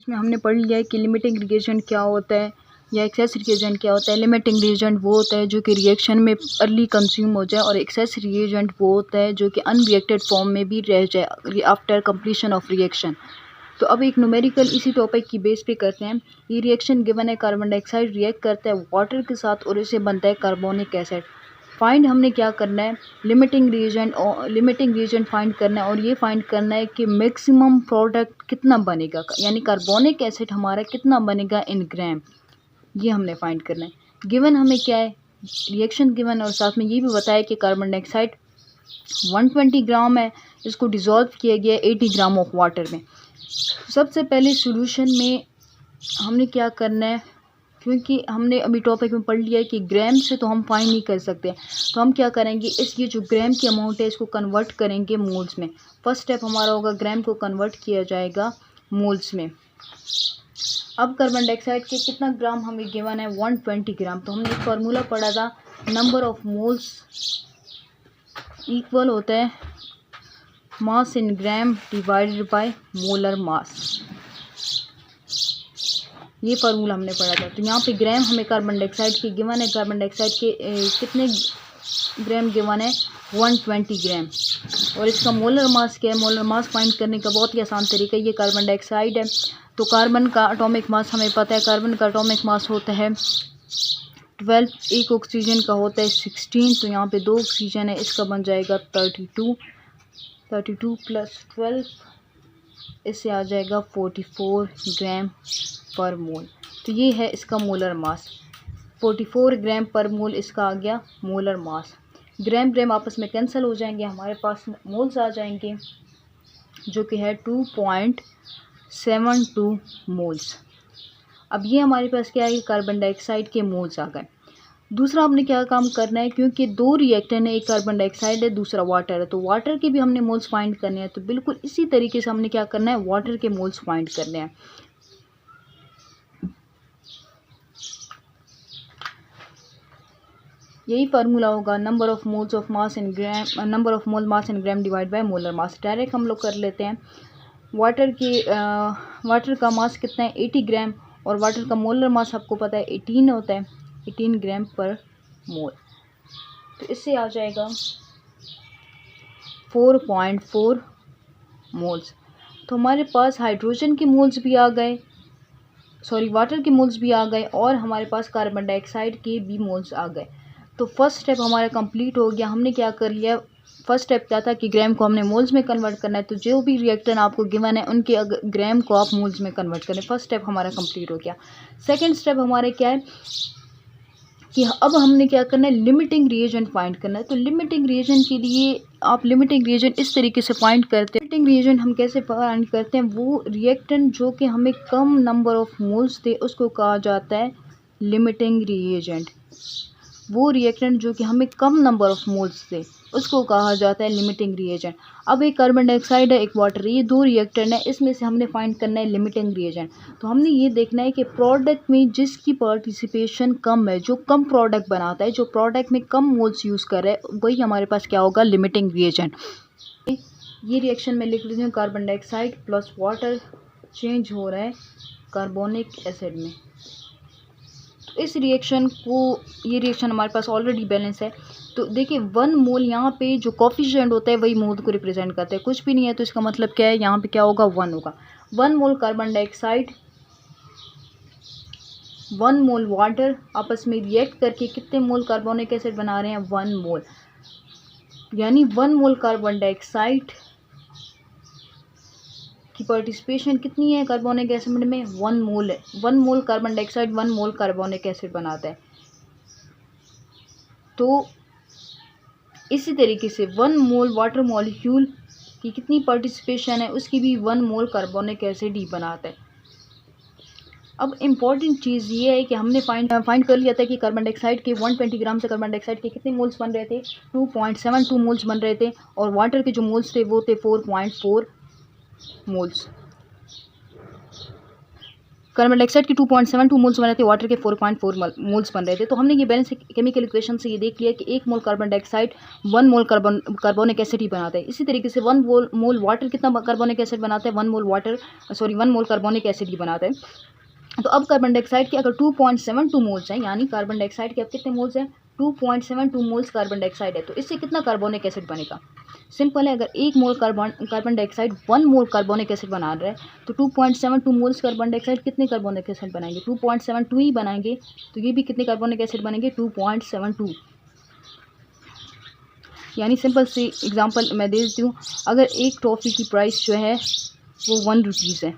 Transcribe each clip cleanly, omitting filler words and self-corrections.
इसमें हमने पढ़ लिया है कि लिमिटिंग रिएजेंट क्या होता है या एक्सेस रिएजेंट क्या होता है। लिमिटिंग रिएजेंट वो होता है जो कि रिएक्शन में अर्ली कंज्यूम हो जाए, और एक्सेस रिएजेंट वो होता है जो कि अनरिएक्टेड फॉर्म में भी रह जाए आफ्टर कंप्लीशन ऑफ रिएक्शन। तो अब एक न्यूमेरिकल इसी टॉपिक की बेस पे करते हैं। ये रिएक्शन गिवन है, कार्बन डाइऑक्साइड रिएक्ट करता है वाटर के साथ और इससे बनता है कार्बोनिक एसिड। फाइंड हमने क्या करना है, लिमिटिंग रिएजेंट फाइंड करना है, और ये फाइंड करना है कि मैक्सिमम प्रोडक्ट कितना बनेगा, यानी कार्बोनिक एसिड हमारा कितना बनेगा इन ग्राम, ये हमने फाइंड करना है। गिवन हमें क्या है, रिएक्शन गिवन, और साथ में ये भी बताया कि कार्बन डाइऑक्साइड 120 ग्राम है, इसको डिज़ोल्व किया गया 80 ग्राम ऑफ वाटर में। सबसे पहले सॉल्यूशन में हमने क्या करना है, क्योंकि हमने अभी टॉपिक में पढ़ लिया है कि ग्राम से तो हम फाइंड नहीं कर सकते, तो हम क्या करेंगे, ये जो ग्राम की अमाउंट है इसको कन्वर्ट करेंगे मोल्स में। फर्स्ट स्टेप हमारा होगा, ग्राम को कन्वर्ट किया जाएगा मोल्स में। अब कार्बन डाइऑक्साइड के कितना ग्राम हमें गिवन है, 120 ग्राम। तो हमने एक फार्मूला पढ़ा था, नंबर ऑफ मोल्स इक्वल होता है mass in gram divided by molar mass. ये फार्मूला हमने पढ़ा था। तो यहाँ पे ग्राम हमें कार्बन डाइऑक्साइड के गिवन है, कार्बन डाइऑक्साइड के कितने ग्राम गिवन है, 120 ग्राम। और इसका मोलर मास क्या है, मोलर मास फाइंड करने का बहुत ही आसान तरीका है, ये कार्बन डाइऑक्साइड है तो कार्बन का एटॉमिक मास हमें पता है, कार्बन का एटॉमिक मास होता है 12, एक ऑक्सीजन का होता है 16, तो यहाँ पे 2 ऑक्सीजन है, इसका बन जाएगा 32 प्लस 12, इससे आ जाएगा 44 ग्राम पर मोल। तो ये है इसका मोलर मास, 44 ग्राम पर मोल इसका आ गया मोलर मास। ग्राम ग्राम आपस में कैंसिल हो जाएंगे, हमारे पास मोल्स आ जाएंगे जो कि है 2.72 मोल्स। अब ये हमारे पास क्या है, कार्बन डाइऑक्साइड के मोल्स आ गए। दूसरा हमने क्या काम करना है, क्योंकि 2 रिएक्टेंट है, एक कार्बन डाइऑक्साइड है दूसरा वाटर है, तो वाटर के भी हमने मोल्स फाइंड करने हैं। तो बिल्कुल इसी तरीके से हमने क्या करना है, वाटर के मोल्स फाइंड करने हैं। यही फार्मूला होगा, number of moles of mass in gram, number of mole mass in gram divide by molar mass. Direct हम लोग कर लेते हैं। वाटर का मास कितना है, 80 ग्राम, और वाटर का मोलर मास आपको पता है 18 होता है, 18 ग्राम पर मोल। तो इससे आ जाएगा 4.4 मोल्स। तो हमारे पास हाइड्रोजन के मोल्स भी आ गए, सॉरी वाटर के मोल्स भी आ गए, और हमारे पास कार्बन डाइऑक्साइड के भी मोल्स आ गए। तो फर्स्ट स्टेप हमारा कंप्लीट हो गया। हमने क्या कर लिया, फर्स्ट स्टेप क्या था कि ग्राम को हमने मोल्स में कन्वर्ट करना है, तो जो भी रिएक्टेंट आपको गिवन है उनके ग्राम को आप मोल्स में कन्वर्ट करें। फर्स्ट स्टेप हमारा कंप्लीट हो गया। सेकंड स्टेप हमारे क्या है कि अब हमने क्या करना है, लिमिटिंग रिएजेंट फाइंड करना है। तो लिमिटिंग रिएजेंट के लिए आप लिमिटिंग रिएजेंट इस तरीके से फाइंड करते हैं। लिमिटिंग रिएजेंट हम कैसे फाइंड करते हैं, वो रिएक्टेंट जो कि हमें कम नंबर ऑफ मोल्स दे उसको कहा जाता है लिमिटिंग रिएजेंट। वो रिएक्टेंट जो कि हमें कम नंबर ऑफ मोल्स दे उसको कहा जाता है लिमिटिंग रिएजेंट। अब एक कार्बन डाइऑक्साइड है, एक वाटर है, ये 2 रिएक्टेंट है, इसमें से हमने फाइंड करना है लिमिटिंग रिएजेंट। तो हमने ये देखना है कि प्रोडक्ट में जिसकी पार्टिसिपेशन कम है, जो कम प्रोडक्ट बनाता है, जो प्रोडक्ट में कम मोल्स यूज़ कर रहा है, वही हमारे पास क्या होगा, लिमिटिंग रिएजेंट। ये रिएक्शन में लिख लेती हूँ, carbon dioxide plus water change हो रहा है कार्बोनिक एसिड में। इस रिएक्शन को, ये रिएक्शन हमारे पास ऑलरेडी बैलेंस है, तो देखिए 1 मोल यहाँ पे जो कोफिशिएंट होता है वही मोल को रिप्रेजेंट करता है, कुछ भी नहीं है, तो इसका मतलब क्या है, यहाँ पे क्या होगा, 1 होगा। 1 मोल कार्बन डाइऑक्साइड, 1 मोल वाटर आपस में रिएक्ट करके कितने मोल कार्बोनिक एसिड बना रहे हैं, 1 मोल। यानी 1 मोल कार्बन डाइऑक्साइड की पार्टिसिपेशन कितनी है कार्बोनिक एसिड में, 1 मोल है। 1 मोल कार्बन डाइऑक्साइड 1 मोल कार्बोनिक एसिड बनाता है। तो इसी तरीके से 1 मोल वाटर मॉलिक्यूल की कितनी पार्टिसिपेशन है, उसकी भी 1 मोल कार्बोनिक एसिड ही बनाता है। अब इम्पॉर्टेंट चीज़ ये है कि हमने फाइंड कर लिया था कि कार्बन डाइऑक्साइड के 120 ग्राम से कार्बन डाइऑक्साइड के कितने मोल्स बन रहे थे, 2.72 मोल्स बन रहे थे, और वाटर के जो मोल्स थे वो थे 4.4 मोल्स। कार्बन डाइऑक्साइड के 2.72 मोल्स बन रहे थे, वाटर के 4.4 मोल्स बन रहे थे। तो हमने ये बैलेंस केमिकल इक्वेशन से ये देख लिया कि 1 मोल कार्बन डाइऑक्साइड 1 मोल कार्बोनिक एसिड ही बनाता है। इसी तरीके से 1 मोल वाटर कितना कार्बोनिक एसिड बनाता है, 1 मोल कार्बोनिक एसिड ही बनाता है। तो अब कार्बन डाइऑक्साइड के अगर 2.72 मोल्स हैं, यानी कार्बन डाइऑक्साइड के अब कितने मोल्स हैं, 2.72 मोल्स कार्बन डाइऑक्साइड है, तो इससे कितना कार्बोनिक एसिड बनेगा। सिंपल है, अगर 1 मोल कार्बन डाइऑक्साइड 1 मोल कार्बोनिक एसिड बना रहा है तो 2.72 मोल्स कार्बन डाइऑक्साइड कितने कार्बोनिक एसिड बनाएंगे, 2.72 ही बनाएंगे। तो ये भी कितने कार्बोनिक एसिड बनेंगे, 2.72। यानी सिंपल सी एग्जांपल मैं दे देती हूँ, अगर एक टॉफ़ी की प्राइस जो है वो 1 रुपीज़ है,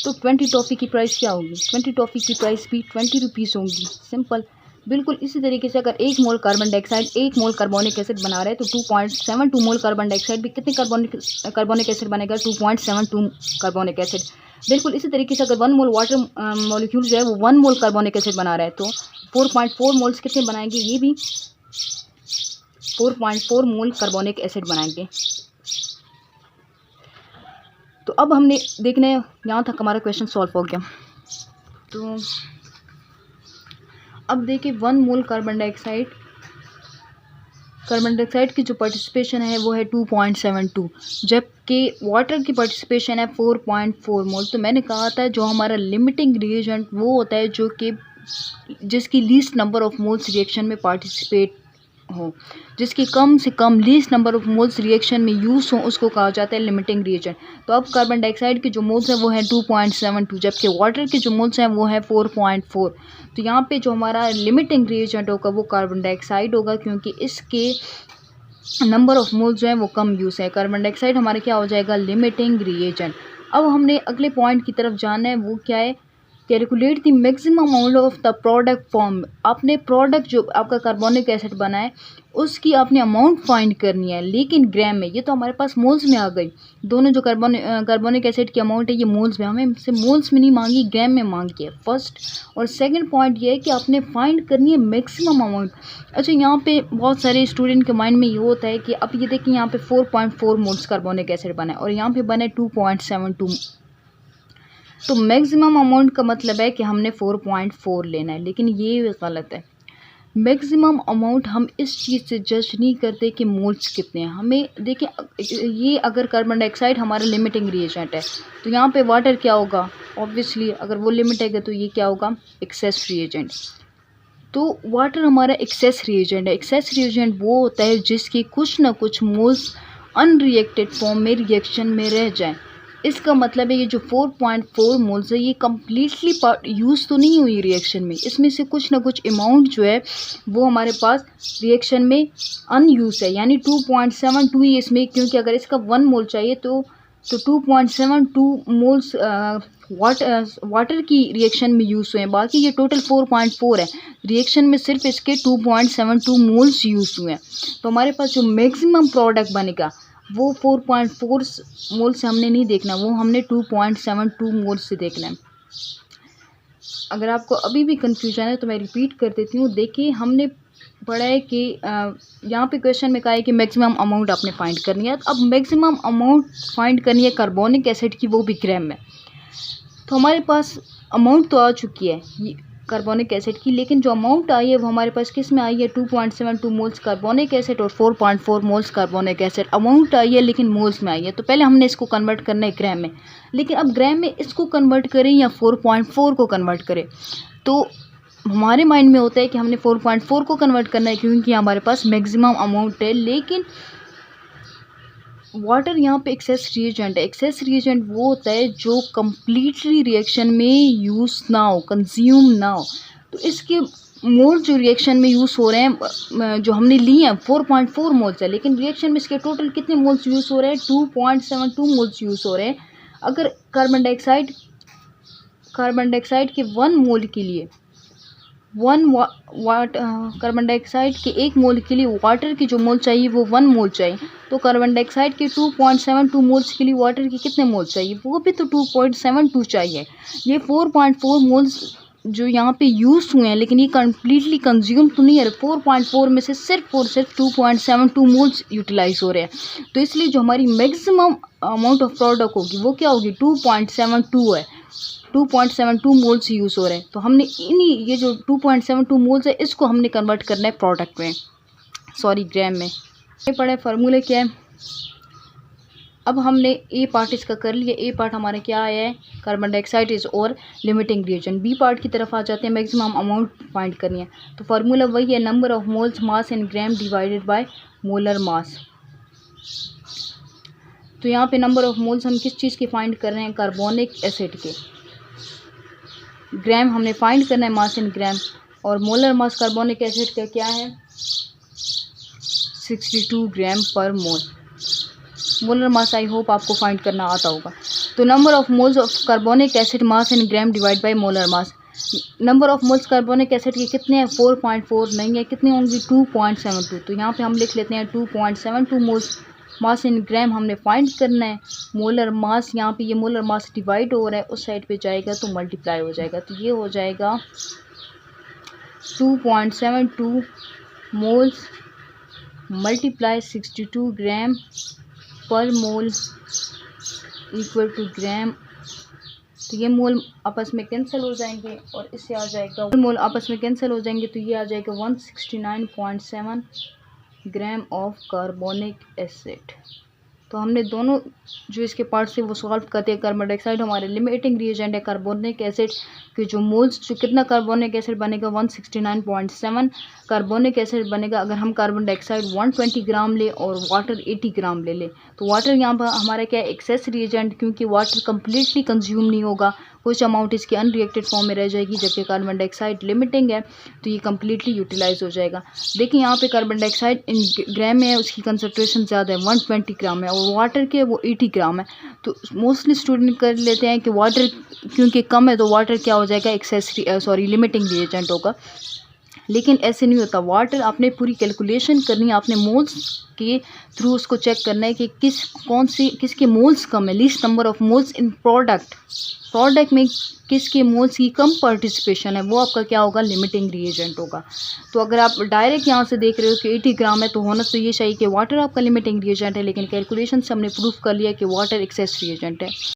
तो 20 टॉफ़ी की प्राइस क्या होगी, 20 टॉफ़ी की प्राइस भी 20 रुपीज़ होंगी। सिंपल, बिल्कुल इसी तरीके से अगर 1 मोल कार्बन डाइऑक्साइड 1 मोल कार्बोनिक एसिड बना रहा है तो 2.72 मोल कार्बन डाइऑक्साइड भी कितने कार्बोनिक एसिड बनेगा, 2.72 कार्बोनिक एसिड। बिल्कुल इसी तरीके से अगर 1 मोल वाटर मॉलिक्यूल जो है वो 1 मोल कार्बोनिक एसिड बना रहा है तो 4.4 मोल्स कितने बनाएंगे, ये भी 4.4 मोल कार्बोनिक एसिड बनाएंगे। तो अब हमने देखना है, यहाँ तक हमारा क्वेश्चन सॉल्व हो गया। तो अब देखिए 1 मोल कार्बन डाइऑक्साइड की जो पार्टिसिपेशन है वो है 2.72, जबकि वाटर की पार्टिसिपेशन है 4.4 मोल। तो मैंने कहा था जो हमारा लिमिटिंग रिएजेंट वो होता है जो कि जिसकी least number of moles reaction में पार्टिसिपेट हो, जिसकी कम से कम least number of moles reaction में यूज़ हो, उसको कहा जाता है लिमिटिंग रिएजेंट। तो अब कार्बन डाइऑक्साइड के जो मोल्स हैं वो है 2.72, जबकि वाटर के जो मोल्स हैं वो है 4.4। तो यहाँ पे जो हमारा लिमिटिंग रिएजेंट होगा वो कार्बन डाइऑक्साइड होगा, क्योंकि इसके नंबर ऑफ मोल्स जो है वो कम यूज़ है। कार्बन डाइऑक्साइड हमारे क्या हो जाएगा, लिमिटिंग रिएजेंट। अब हमने अगले पॉइंट की तरफ जाना है, वो क्या है, calculate the maximum amount of the product form. आपने प्रोडक्ट जो आपका कार्बोनिक एसिड बना है उसकी आपने अमाउंट फाइंड करनी है, लेकिन ग्राम में। ये तो हमारे पास मोल्स में आ गई, दोनों जो कार्बोनिक एसिड की अमाउंट है ये मोल्स में, हमें हमसे मोल्स में नहीं मांगी, ग्राम में मांगी है फर्स्ट। और सेकंड पॉइंट ये है कि आपने फाइंड करनी है मैक्सिमम अमाउंट। अच्छा, यहाँ पे बहुत सारे स्टूडेंट के माइंड में ये होता है कि अब ये देखिए यहाँ पे 4.4 मोल्स कार्बोनिक एसिड बना है और यहाँ पे बना है 2.72, तो मैक्सिमम अमाउंट का मतलब है कि हमने 4.4 लेना है, लेकिन ये गलत है। मैक्सिमम अमाउंट हम इस चीज़ से जज नहीं करते कि मोल्स कितने हैं। हमें देखिए, ये अगर कार्बन डाइऑक्साइड हमारा लिमिटिंग रिएजेंट है तो यहाँ पे वाटर क्या होगा, ऑब्वियसली अगर वो लिमिट है तो ये क्या होगा, एक्सेस रिएजेंट। तो वाटर हमारा एक्सेस रिएजेंट है। एक्सेस रिएजेंट वो होता है जिसके कुछ ना कुछ मोल्स अनरिएक्टेड फॉर्म में रिएक्शन में रह जाएं। इसका मतलब है ये जो 4.4 मोल्स है ये कम्प्लीटली यूज़ तो नहीं हुई रिएक्शन में, इसमें से कुछ ना कुछ अमाउंट जो है वो हमारे पास रिएक्शन में अनयूज है, यानी 2.72 ही इसमें, क्योंकि अगर इसका 1 मोल चाहिए तो 2.72 मोल्स वाटर की रिएक्शन में यूज़ हुए हैं। बाकी ये टोटल 4.4 है, रिएक्शन में सिर्फ इसके 2.72 मोल्स यूज़ हुए हैं। तो हमारे पास जो मैक्सिमम प्रोडक्ट बनेगा वो 4.4 मोल से हमने नहीं देखना, वो हमने 2.72 मोल से देखना है। अगर आपको अभी भी कन्फ्यूजन है तो मैं रिपीट कर देती हूँ। देखिए, हमने पढ़ा है कि यहाँ पे क्वेश्चन में कहा है कि मैक्सिमम अमाउंट आपने फाइंड करनी है। अब मैक्सिमम अमाउंट फाइंड करनी है कार्बोनिक एसिड की, वो भी ग्राम में। तो हमारे पास अमाउंट तो आ चुकी है कार्बोनिक एसिड की, लेकिन जो अमाउंट आई है वो हमारे पास किस में आई है, 2.72 मोल्स कार्बोनिक एसिड और 4.4 moles carbonic acid. Amount I है लेकिन मोल्स में आई है। तो पहले हमने इसको कन्वर्ट करना है ग्राम में, लेकिन अब ग्राम में इसको कन्वर्ट करें या 4.4 को कन्वर्ट करें, तो हमारे माइंड में होता है कि हमने 4.4 को कन्वर्ट करना है क्योंकि हमारे पास मैक्सिमम अमाउंट है। लेकिन वाटर यहाँ पे एक्सेस रिएजेंट है। एक्सेस रिएजेंट वो होता है जो कम्प्लीटली रिएक्शन में यूज़ ना हो, कंज्यूम ना हो। तो इसके मोल्स जो रिएक्शन में यूज़ हो रहे हैं, जो हमने लिए हैं 4.4 मोल्स है, लेकिन रिएक्शन में इसके टोटल कितने मोल्स यूज़ हो रहे हैं, 2.72 मोल्स यूज़ हो रहे हैं। अगर कार्बन डाइऑक्साइड के 1 मोल के लिए कार्बन डाइऑक्साइड के 1 मोल के लिए वाटर की जो मोल चाहिए वो 1 मोल चाहिए, तो कार्बन डाइऑक्साइड के 2.72 मोल्स के लिए वाटर के कितने मोल चाहिए, वो भी तो 2.72 चाहिए। ये 4.4 मोल्स जो यहाँ पे यूज़ हुए हैं, लेकिन ये कम्प्लीटली कंज्यूम तो नहीं है। 4.4 में से सिर्फ और सिर्फ 2.72 मोल्स यूटिलाइज हो रहे हैं। तो इसलिए जो हमारी मैक्सिमम अमाउंट ऑफ प्रोडक्ट होगी वो क्या होगी, 2.72 है। 2.72 मोल्स यूज़ हो रहे हैं। तो हमने ये जो 2.72 मोल्स है इसको हमने कन्वर्ट करना है प्रोडक्ट में, सॉरी ग्राम में। ये पढ़े फार्मूले क्या है। अब हमने ए पार्ट इसका कर लिया। ए पार्ट हमारा क्या आया है, कार्बन डाइऑक्साइड इज और लिमिटिंग रिएजेंट। बी पार्ट की तरफ आ जाते हैं, मैक्सिमम अमाउंट फाइंड करनी है। तो फार्मूला वही है, number of moles mass in gram divided by molar मास। तो यहाँ पे नंबर ऑफ मोल्स हम किस चीज़ के फाइंड कर रहे हैं, कार्बोनिक एसिड के। ग्राम हमने फाइंड करना है, मास इन ग्राम। और मोलर मास कार्बोनिक एसिड का क्या है, 62 ग्राम पर मोल। मोलर मास आई होप आपको फाइंड करना आता होगा। तो number of moles of carbonic acid mass in gram divide by molar mass. Number of moles carbonic acid के कितने हैं, 4.4 नहीं है, कितने होंगे 2.72। तो यहाँ पे हम लिख लेते हैं 2.72 मोल्स मास इन ग्राम हमने फाइंड करना है। मोलर मास, यहाँ पे ये मोलर मास डिवाइड हो रहा है, उस साइड पे जाएगा तो मल्टीप्लाई हो जाएगा। तो ये हो जाएगा 2.72 मोल्स मल्टीप्लाई 62 ग्राम पर मोल इक्वल टू ग्राम। तो ये मोल आपस में कैंसिल हो जाएंगे और इससे आ जाएगा, मोल आपस में कैंसिल हो जाएंगे तो ये आ जाएगा 169.7 ग्राम ऑफ कार्बोनिक एसिड। तो हमने दोनों जो इसके पार्ट से वो सॉल्व करते हैं। कार्बन डाइऑक्साइड हमारे लिमिटिंग रिएजेंट है, कार्बोनिक एसिड के जो मोल्स, जो कितना कार्बोनिक एसिड बनेगा 169.7 कार्बोनिक एसिड बनेगा। अगर हम कार्बन डाइऑक्साइड 120 ग्राम ले और वाटर 80 ग्राम ले लें तो वाटर यहाँ पर हमारा क्या है, एक्सेस रिएजेंट, क्योंकि वाटर कम्प्लीटली कंज्यूम नहीं होगा, कुछ अमाउंट इसकी अनरिएक्टेड फॉर्म में रह जाएगी। जबकि कार्बन डाइऑक्साइड लिमिटिंग है तो ये कम्प्लीटली यूटिलाइज हो जाएगा। देखिए यहाँ पे कार्बन डाइऑक्साइड इन ग्राम में है, उसकी कंसनट्रेशन ज़्यादा है, 120 ग्राम है, और वाटर के वो 80 ग्राम है। तो मोस्टली स्टूडेंट कर लेते हैं कि वाटर क्योंकि कम है तो वाटर क्या हो जाएगा, एक्सेस लिमिटिंग रिएजेंट होगा। लेकिन ऐसे नहीं होता। वाटर आपने पूरी कैलकुलेशन करनी है, आपने मोल्स के थ्रू उसको चेक करना है कि किसके मोल्स कम है, least number of moles in product में किसके मोल्स की कम पार्टिसिपेशन है, वो आपका क्या होगा, लिमिटिंग रिएजेंट होगा। तो अगर आप डायरेक्ट यहाँ से देख रहे हो कि 80 ग्राम है तो होना तो ये चाहिए कि वाटर आपका लिमिटिंग रिएजेंट है, लेकिन कैलकुलेशन से हमने प्रूफ कर लिया कि वाटर एक्सेस रिएजेंट है।